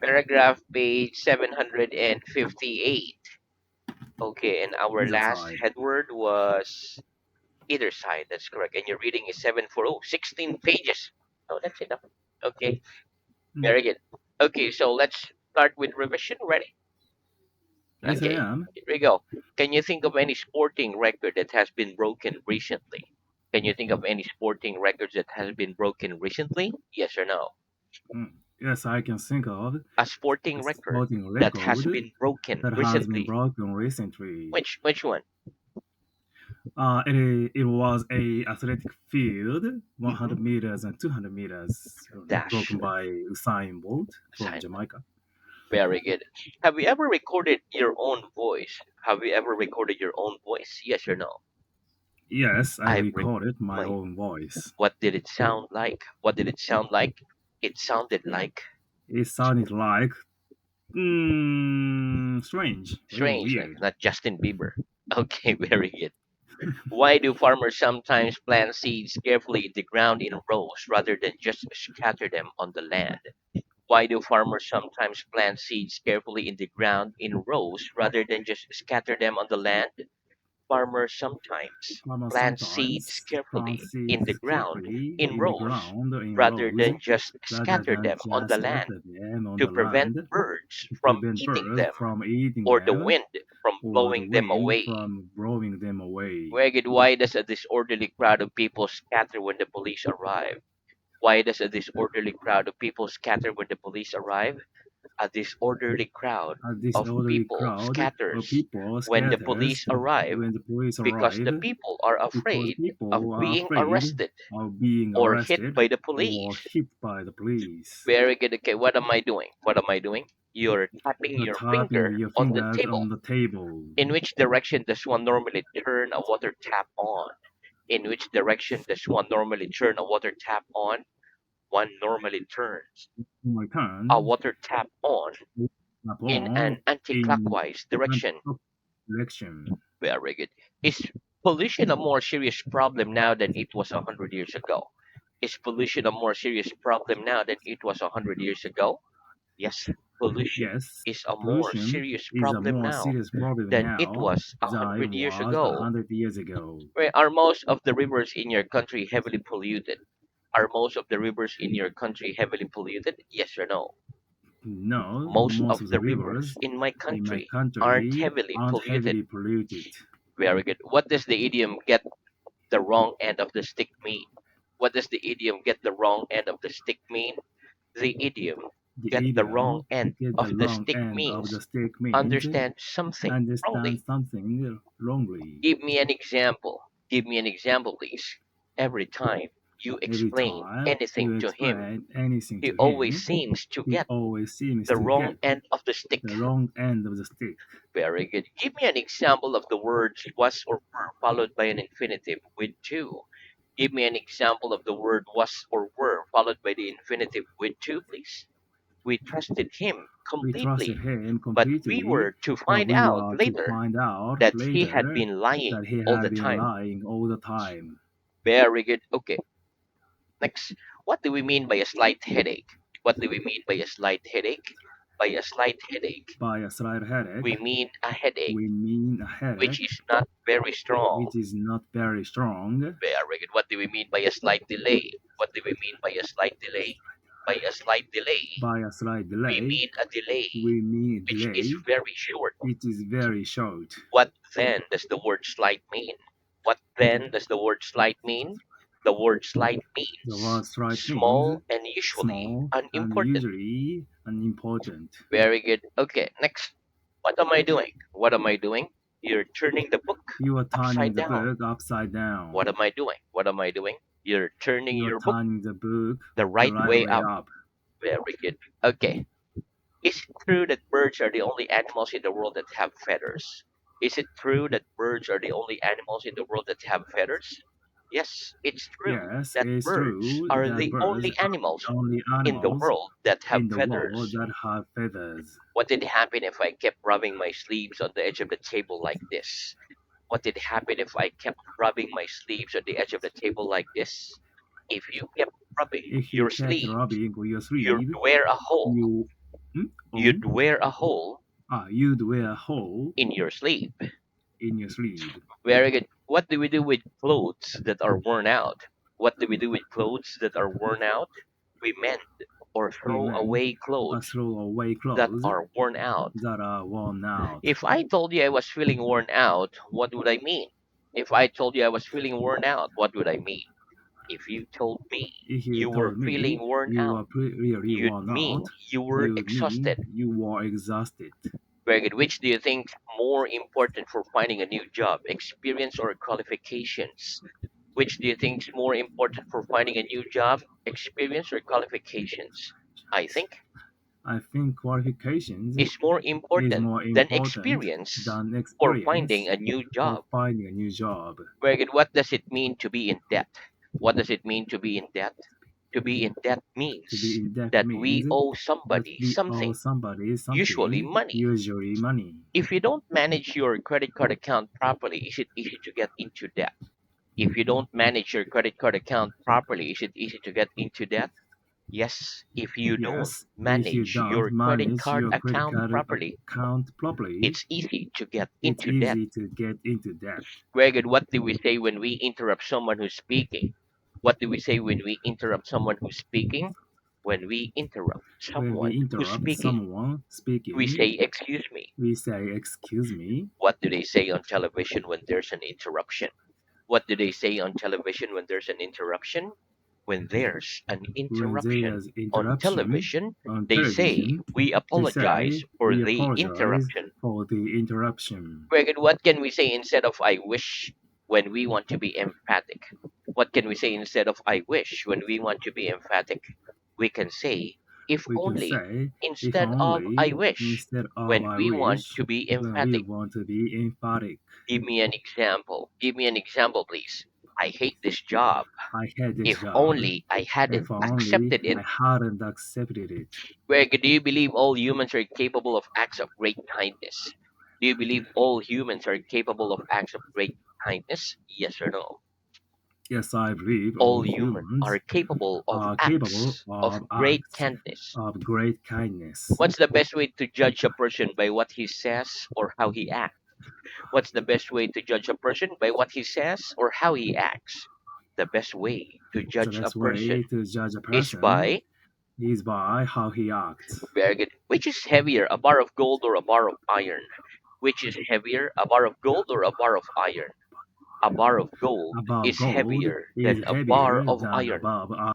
Paragraph page 758. Okay, and our Either last side. headword was either side. That's correct. And your reading is 740, 16 pages. Oh, that's enough. Okay, Mm. very good. Okay, so let's start with revision. Ready? Yes, I Okay, am. here we go. Can you think of any sporting record that has been broken recently? Can you think of any sporting records that has been broken recently? Yes or no? Yes, I can think of A a sporting record sporting that has record been broken that has been recently. broken recently. Which one? It was a athletic field, 100 Mm-hmm. meters and 200 meters, Dash. broken by Usain Bolt from Sign. Jamaica. Very good. Have you ever recorded your own voice? Have you ever recorded your own voice? Yes or no? Yes, I I've rec- recorded my my. own voice. What did it sound like? What did it sound like? It sounded like It sounded like strange, really strange, like weird. not Justin Bieber. Okay, very good. Why do farmers sometimes plant seeds carefully in the ground in rows rather than just scatter them on the land? Why do farmers sometimes plant seeds carefully in the ground in rows rather than just scatter them on the land? Farmers sometimes Farmers plant seeds sometimes plant carefully in the seeds ground carefully in in the rows ground in rather rows than just rather scatter than them on the just land scatter them on to the prevent land birds to from prevent eating birds them from eating or the them wind from or the blowing them wind away. from blowing them away. Weged, why does a disorderly crowd of people scatter when the police arrive? Why does a disorderly crowd of people scatter when the police arrive? A disorderly crowd A of disorderly people crowd of scatters people when the scatters police arrive when the police because the arrive people are because afraid people of are being afraid arrested of being or hit arrested by the or police. hit by the police. Very good. Okay, what am I doing? What am I doing? You're tapping You're your tapping finger with your on the fingers table. on the table. In which direction does one normally turn a water tap on? In which direction does one normally turn a water tap on? One normally turns My a turn. water tap on Tap in an on in anti-clockwise direction. direction. Very good. Is pollution a more serious problem now than it was 100 years ago? Is pollution a more serious problem now than it was 100 years ago? Yes, pollution Yes, is a more pollution serious is a problem more now serious problem than it now was a than it hundred years was a ago. hundred years ago. Where are most of the rivers in your country heavily polluted? Are most of the rivers in your country heavily polluted? Yes or no? No, Most most of of the the rivers rivers in my in my country aren't country heavily aren't polluted. heavily polluted. Very good. What does the idiom get the wrong end of the stick mean? What does the idiom get the wrong end of the stick mean? The idiom The get the wrong idiom end get the of the long stick end of the means stick means understand something understand wrongly. something wrongly. Give me an example. Give me an example, please. Every time you Every explain time anything you to him, explain anything he to always him, seems to he get always seems the to wrong get end of the stick. the wrong end of the stick. Very good. Give me an example of the words was or were followed by an infinitive with to. Give me an example of the word was or were followed by the infinitive with to, please. We trusted him We trusted completely, him but we completely, were to but find we out were to later find out that he had later been lying that he all the had been time. lying all the time. Very good. Okay. Next, what do we mean by a slight headache? What do we mean by a slight headache? By a slight headache, By a slight headache, we mean a headache we mean a which headache is not very strong. which is not very strong. Very good. What do we mean by a slight delay? What do we mean by a slight delay? By a slight delay, By a slight we delay, mean a delay we mean which is delay very short. which is very short. What then does the word slight mean? What then does the word slight mean? The word slight The means word slight means small and usually small and unimportant. usually unimportant. Very good. Okay, next. What am I doing? What am I doing? You're turning the book You are turning upside the down. book upside What down. am I doing? What am I doing? You're turning You are your book turning the book the the right right way way up. up. Very good. Okay. Is it true that birds are the only animals in the world that have feathers? Is it true that birds are the only animals in the world that have feathers? Yes, it's true Yes, that it's birds true are that the birds only are animals the only in the animals world that have in the world feathers. that have feathers. What did happen if I kept rubbing my sleeves on the edge of the table like this? What did happen if I kept rubbing my sleeves on the edge of the table like this? If you kept rubbing If you your kept sleeves, rubbing with your you'd sleeve, wear a hole. you Hmm? Oh, You'd wear a hole you'd wear a hole in your sleeve. in your sleeve. Very good. What do we do with clothes that are worn out? What do we do with clothes that are worn out? We mend or throw Women away clothes throw away that clothes are worn out. that are worn out. If I told you I was feeling worn out, what would I mean? If I told you I was feeling worn out, what would I mean? If you told me If you you were told me feeling worn you out, were really you'd worn mean out, you were you mean exhausted. you were exhausted. Very good. Which do you think more important for finding a new job, experience or qualifications? Which do you think is more important for finding a new job, experience or qualifications? I think I think qualifications is more is important more than important experience than for finding experience a new for job. finding a new job. Very good. What does it mean to be in debt? What does it mean to be in debt? To be in debt To be means in debt that we means owe that somebody we owe something, somebody usually something, money. usually money. If you don't manage your credit card account properly, is it easy to get into debt? If you don't manage your credit card account properly, is it easy to get into debt? Yes. If you don't Yes, if you manage don't your credit manage card your credit account card properly, account properly, it's easy to get it's into debt. easy to get into debt. Very good. What do we say when we interrupt someone who's speaking? What do we say when we interrupt someone who's speaking? When we interrupt When we someone who's interrupt speaking, someone we speaking, say, "Excuse me." we say, "Excuse me." What do they say on television when there's an interruption? What do they say on television when there's an interruption? When there's an When interruption there's on interruption television, on they say, television, "We they apologize say, for "We the apologize interruption." for the interruption." Very good. What can we say instead of "I wish" when we want to be emphatic? What can we say instead of "I wish" when we want to be emphatic? We can say "if We can only" say, "If instead of "I only" wish" instead of when "I we want wish," to be when we emphatic. want to be emphatic. Give me an example. Give me an example, please. I hate this job. I had this If job. only I hadn't If only accepted it. I hadn't accepted it. Where do you believe all humans are capable of acts of great kindness? Do you believe all humans are capable of acts of great kindness? Yes or no? Yes, I believe all All humans are humans capable of are capable acts of of great acts kindness. of great kindness. What's the best way to judge a person by what he says or how he acts? What's the best way to judge a person by what he says or how he acts? The best way to The judge a best person way to judge a is person by, is by how he acts. very good, which is heavier, a bar of gold or a bar of iron? Which is heavier, a bar of gold or a bar of iron? A bar of gold A bar of is gold heavier is than a bar heavier of than a iron. bar of iron.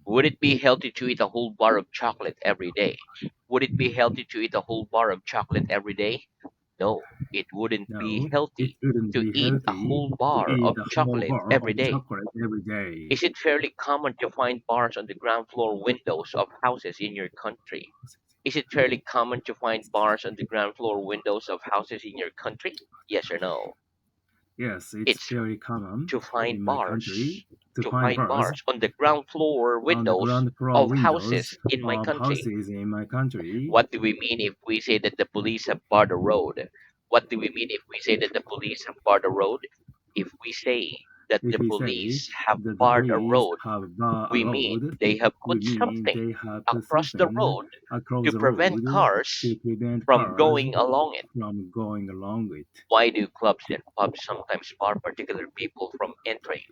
Would it be healthy to eat a whole bar of chocolate every day? Would it be healthy to eat a whole bar of chocolate every day? No, it wouldn't be No, it healthy wouldn't to be eat a healthy whole to bar eat of a whole chocolate bar every of day. chocolate every day. Is it fairly common to find bars on the ground floor windows of houses in your country? Is it fairly common to find bars on the ground floor windows of houses in your country? Yes or no? Yes, it's It's very common to find in my country bars. to To find find bars bars on the ground floor on the windows ground floor of windows houses in my of country. houses in my country. What do we mean if we say that the police have barred the road? What do we mean if we say that the police have barred the road? If we say that If the we say police have that the barred a police road, have barred a we mean road, they have we put mean something they have put across the something road across to the prevent road cars to prevent from cars going along it. from going along it. Why do clubs and pubs sometimes bar particular people from entering?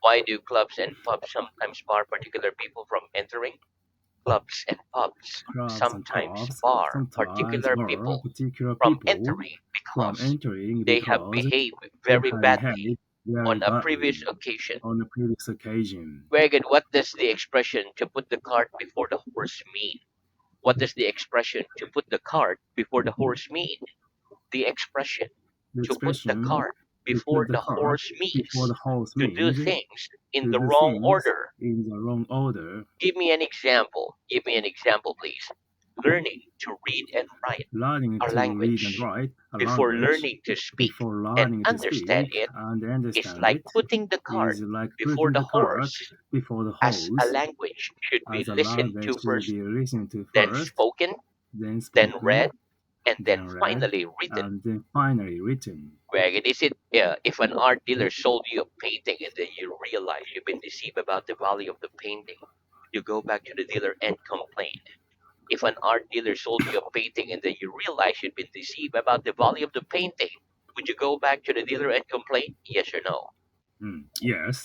Why do clubs and pubs sometimes bar particular people from entering? Clubs and pubs Clubs and sometimes pubs bar sometimes particular bar people particular from people entering from because entering they have because behaved they very have badly behaved very on a previous badly occasion. on a previous occasion. Very good. What does the expression to put the cart before the horse mean? What does the expression to put the cart before the horse mean? The expression The to put the expression cart to put before the the cart horse before means the horse to do means things in to the do wrong things order. in the wrong order. Give me an example. Give me an example, please. Learning to read and write Learning a to read and language write a before language learning to speak before and learning to understand speak it and is understand like it putting the cart is like before putting the the cart horse, before the as a horse, language should be as a listened language to should first, be listened to then first, spoken, then then read, spoken, and then then read, finally written. and then finally written. Greg, is it if an art dealer sold you a painting and then you realize you've been deceived about the value of the painting, you go back to the dealer and complain. If an art dealer sold you a painting and then you realize you'd been deceived about the value of the painting, would you go back to the dealer and complain? Yes or no?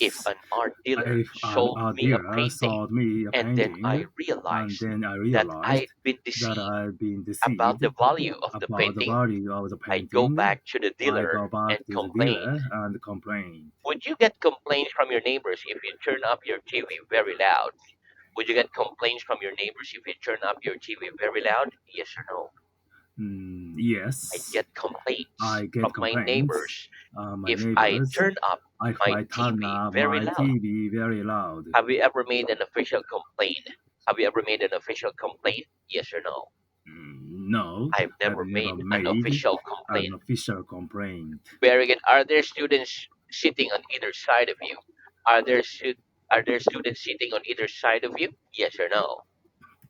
If Yes. an art dealer If an sold art me a dealer painting sold me a and then I painting, and realized then I that realized I'd been that deceived I've been about deceived the value of the about the painting, value of the I'd go painting, back to the I dealer go back and to the complain. dealer and complain. Would you get complaints from your neighbors if you turn up your TV very loud? Would you get complaints from your neighbors if you turn up your TV very loud? Yes or no? I'd Yes, get complaints I get from my complaints. neighbors My if I neighbors, turn up if my I turn TV up very my loud. TV very loud. Have you ever made an official complaint? Have you ever made an official complaint? Yes or no? No, I've I've never never made an made official an complaint. official complaint. Very good. Are there students sitting on either side of you? Are there stu- are there students sitting on either side of you? Yes or no?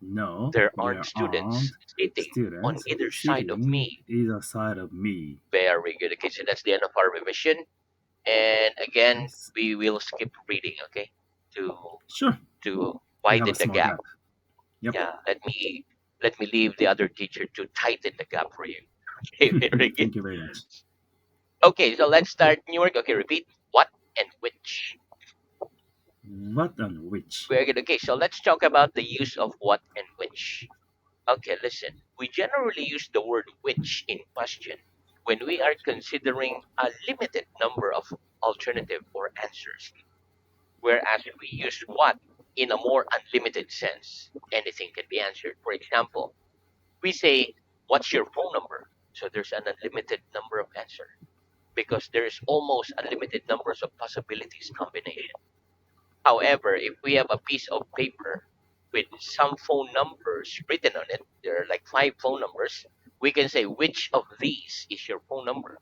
No, There aren't there students aren't sitting on students either side of sitting me. either side of me. Very good. Okay, so that's the end of our revision. And again, Yes. we will skip reading, okay? To Sure, to we have a widen the small gap. gap. Yep. Yeah, let me leave the other teacher to tighten the gap for you. Okay, very good. Thank you very much. Okay, so let's start New York. Okay, repeat what and which. What and which? Very good. Okay, so let's talk about the use of what and which. Okay, listen. We generally use the word which in question when we are considering a limited number of alternative or answers, whereas we use what in a more unlimited sense. Anything can be answered. For example, we say, "What's your phone number?" So there's an unlimited number of answers because there's almost unlimited numbers of possibilities combination. However, if we have a piece of paper with some phone numbers written on it, there are like five phone numbers, we can say which of these is your phone number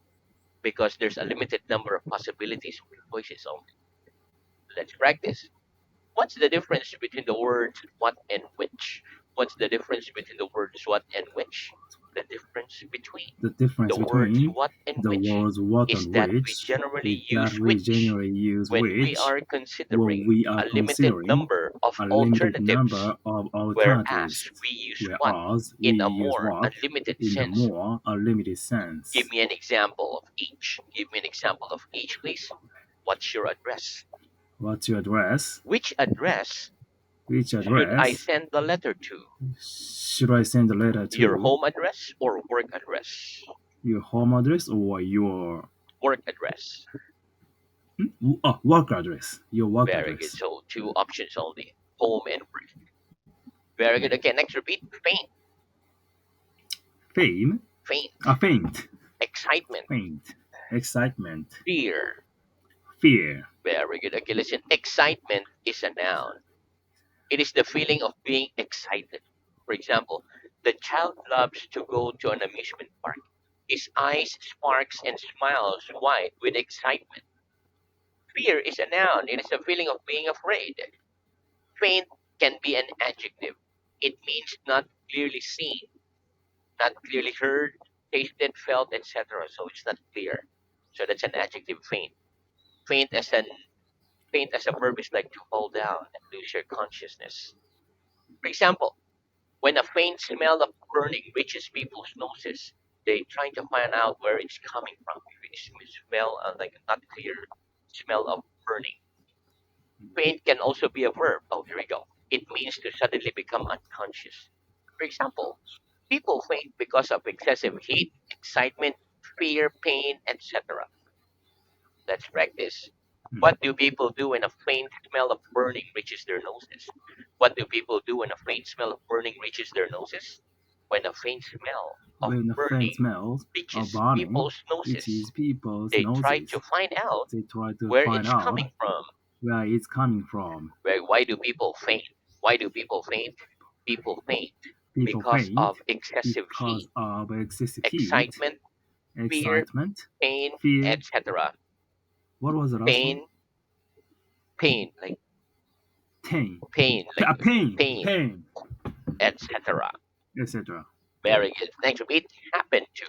because there's a limited number of possibilities or choices only. Let's practice. What's the difference between the words what and which? What's the difference between the words what and which? The difference between The difference the words between what and the which words what is and that we which generally is that use we which generally use when we which are when considering we are a limited considering number of a limited alternatives, number of whereas alternatives, we use what whereas we in a use more what unlimited in a sense. more unlimited Give sense. me an example of each. Give me an example of each, please. What's your address? What's your address? Which address Which should I address send the letter to? should I send the letter Your to? home address or work address? Your home address or your Work address. work address? Your work Very good. address. So two options only. Home and work. Very good. Okay, next repeat. Faint. Fame? Faint. Faint. Excitement. Faint. Excitement. Fear. Fear. Very good. Okay, listen. Excitement is a noun. It is the feeling of being excited. For example, the child loves to go to an amusement park. His eyes sparks and smiles wide with excitement. Fear is a noun. It is a feeling of being afraid. Faint can be an adjective. It means not clearly seen, not clearly heard, tasted, felt, etc. So it's not clear. So that's an adjective faint. Faint as an faint as a verb is like to fall down and lose your consciousness. For example, when a faint smell of burning reaches people's noses, they try to find out where it's coming from. If you smell like a not clear smell of burning. Faint can also be a verb. Oh, here we go. It means to suddenly become unconscious. For example, people faint because of excessive heat, excitement, fear, pain, etc. Let's practice. Hmm. What do people do when a faint smell of burning reaches their noses? What do people do when a faint smell of burning reaches their noses? When a faint smell of When the faint burning smells of reaches burning people's noses, reaches people's they try to noses, find out they try to where find it's out coming from. where it's coming from. Why do people faint? Why do people faint? People faint People because faint of excessive because heat, of excessive heat, excitement, fear, excitement, pain, fear. etc. What was the last one? Pain, pain, like Pain, pain, like pain, pain, pain, etc. etc. Very good. Next repeat. Happen to.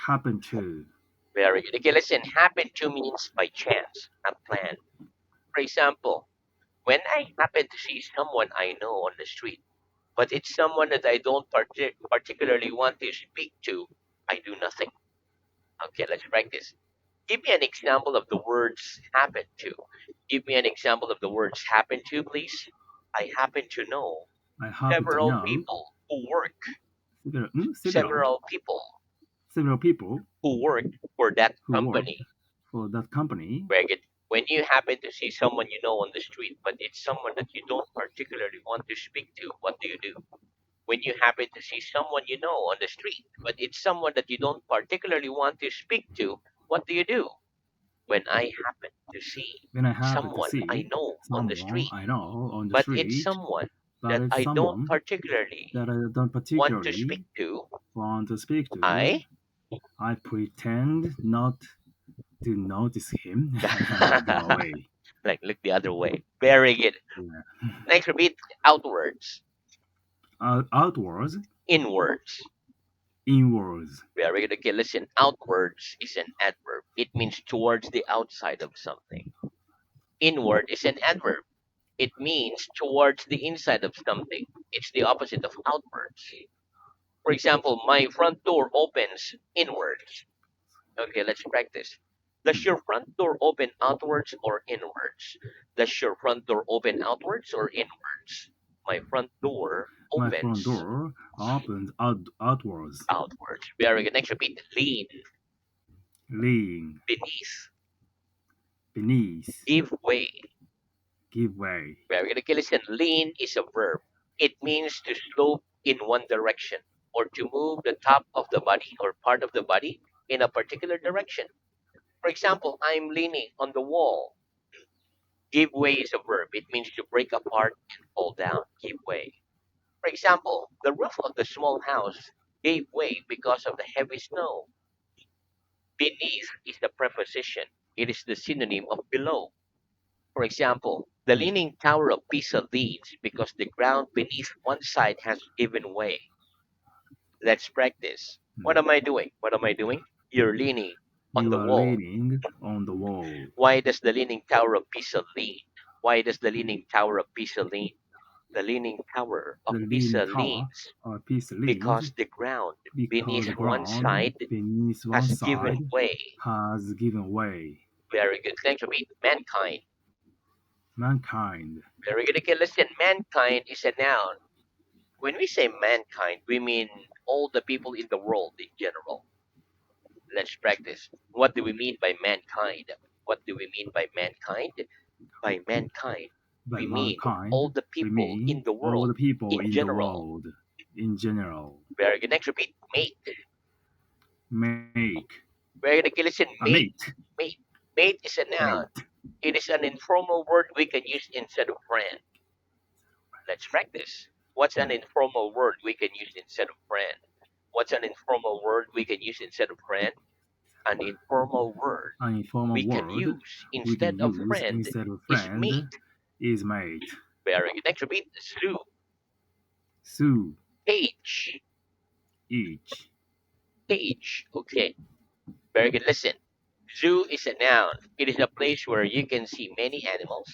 Happen to. Very good. Okay, listen. Happen to means by chance, not planned. For example, when I happen to see someone I know on the street, but it's someone that I don't particularly want to speak to, I do nothing. Okay, let's practice. Give me an example of the words happen to. Give me an example of the words happen to, please. I happen to know I happen to several know people who work, several several people several people who work for that who work company. for that company. Very good. When you happen to see someone you know on the street, but it's someone that you don't particularly want to speak to, what do you do? When you happen to see someone you know on the street, but it's someone that you don't particularly want to speak to, what do you do? When I happen to see When I happen to someone I see know on the someone street, I know on the but it's street, someone but that it's I don't someone particularly that I don't want to speak particularly to, want to speak to, I I pretend not to notice him and go away. like look the other way. Very good. Yeah. Next, repeat outwards, Outwards, inwards. inwards. Very good. Okay, listen. Outwards is an adverb. It means towards the outside of something. Inward is an adverb. It means towards the inside of something. It's the opposite of outwards. For example, my front door opens inwards. Okay, let's practice. Does Hmm. your front door open outwards or inwards? Does your front door open outwards or inwards? My front door My front opens door opens outwards. outwards. Very good. Next, repeat. Lean, Lean, beneath, beneath, give way. give way. Very good. Okay, listen. Lean is a verb. It means to slope in one direction or to move the top of the body or part of the body in a particular direction. For example, I'm leaning on the wall. Give way is a verb. It means to break apart and fall down. Give way. For example, the roof of the small house gave way because of the heavy snow. Beneath is the preposition. It is the synonym of below. For example, the Hmm. leaning tower of Pisa leans because the ground beneath one side has given way. Let's practice. What Hmm. am I doing? What am I doing? You're leaning on You the are wall. leaning on the wall. Why does the leaning tower of Pisa lean? Why does the leaning tower of Pisa lean? The leaning tower of The leaning Pisa tower leans or piece leans because the ground because beneath the one ground side beneath one has given side way. has given way. Very good. Thanks for being mankind. Mankind, Very good. Okay, listen. Mankind is a noun. When we say mankind, we mean all the people in the world in general. Let's practice. What do we mean by mankind? What do we mean by mankind? By mankind, by we mean all mankind, the we people mean in the all world the people in in the general. world in general. Very good. Next, repeat. Mate. Make Very good. Okay, listen. a Mate. mate, Mate. Mate is a noun. mate. It is an informal word we can use instead of friend. Let's practice. What's an Hmm. informal word we can use instead of friend? What's an informal word we can use instead of friend? An informal word An informal we can word use we can instead of use friend instead of is friend mate. is mate. Very good. Next, repeat. Zoo. Sue, Cage. each. Cage. Okay. Very good. Listen. Zoo is a noun. It is a place where you can see many animals.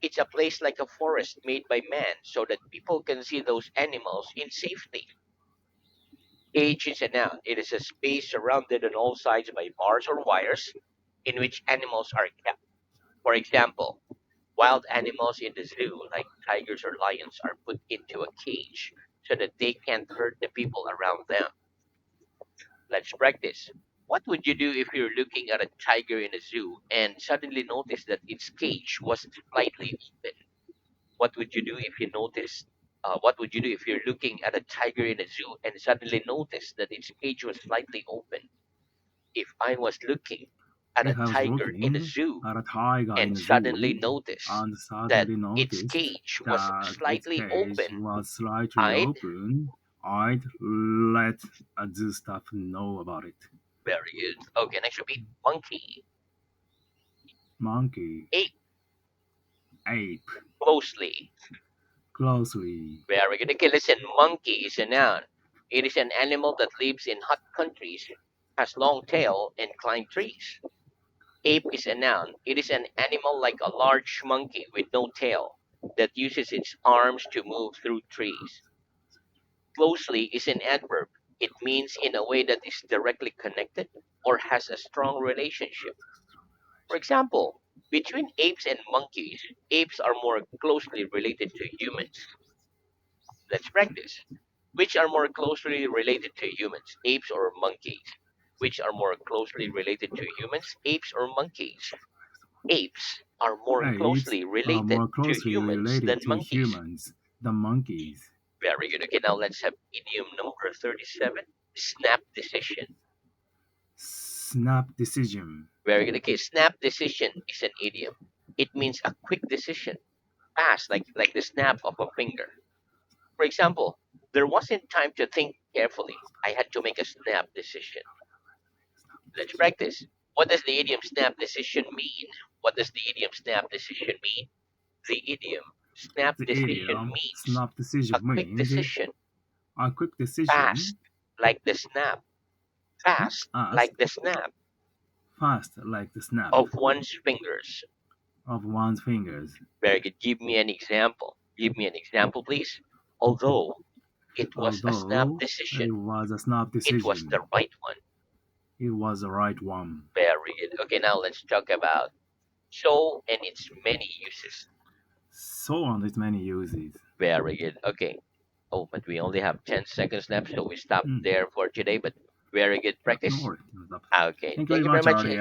It's a place like a forest made by man so that people can see those animals in safety. Cage is a noun. It is a space surrounded on all sides by bars or wires in which animals are kept. For example, wild animals in the zoo, like tigers or lions, are put into a cage so that they can't hurt the people around them. Let's practice. What would you do if you're looking at a tiger in a zoo and suddenly notice that its cage was slightly open? What would you do if you noticed? What would you do if you're looking at a tiger in a zoo and suddenly notice that its cage was slightly open? If I was looking at a If I was tiger in a looking zoo at a tiger and in a suddenly zoo noticed and that suddenly its noticed cage was that its slightly cage open, was slightly I'd open, I'd let a zoo staff know about it. very good. Okay, next repeat. Monkey. Monkey, Ape. ape, Closely. closely. Very good. Okay, listen. Monkey is a noun. It is an animal that lives in hot countries, has long tail, and climb trees. Ape is a noun. It is an animal like a large monkey with no tail that uses its arms to move through trees. Closely is an adverb. It means in a way that is directly connected or has a strong relationship. For example, between apes and monkeys, apes are more closely related to humans. Let's practice. Which are more closely related to humans, apes or monkeys? Which are more closely related to humans, apes or monkeys? Apes are more Apes closely are related more to closely humans than related to monkeys. humans than monkeys. Very good. Okay, now let's have idiom number 37. Snap decision. Snap decision. Very good. Okay, snap decision is an idiom. It means a quick decision, fast, like the snap of a finger. For example, there wasn't time to think carefully. I had to make a snap decision. Let's practice. What does the idiom snap decision mean? What does the idiom snap decision mean? The idiom snap The decision idiom means snap a decision quick means decision, a quick fast, decision, like the snap, fast, fast, like the snap fast like the snap of one's fingers. of one's fingers. Very good. Give me an example. Give me an example, please. Although it was a snap Although decision, it was a snap it was the decision, right one. it was the right one. Very good. Okay, now let's talk about so and its many uses. So on with many uses. Very good. Okay. Oh, but we only have 10 seconds left, so we stop Hmm. there for today. But very good Yeah, no practice. worries. No stop. Okay. Thank you Thank very you very much, much. Artie.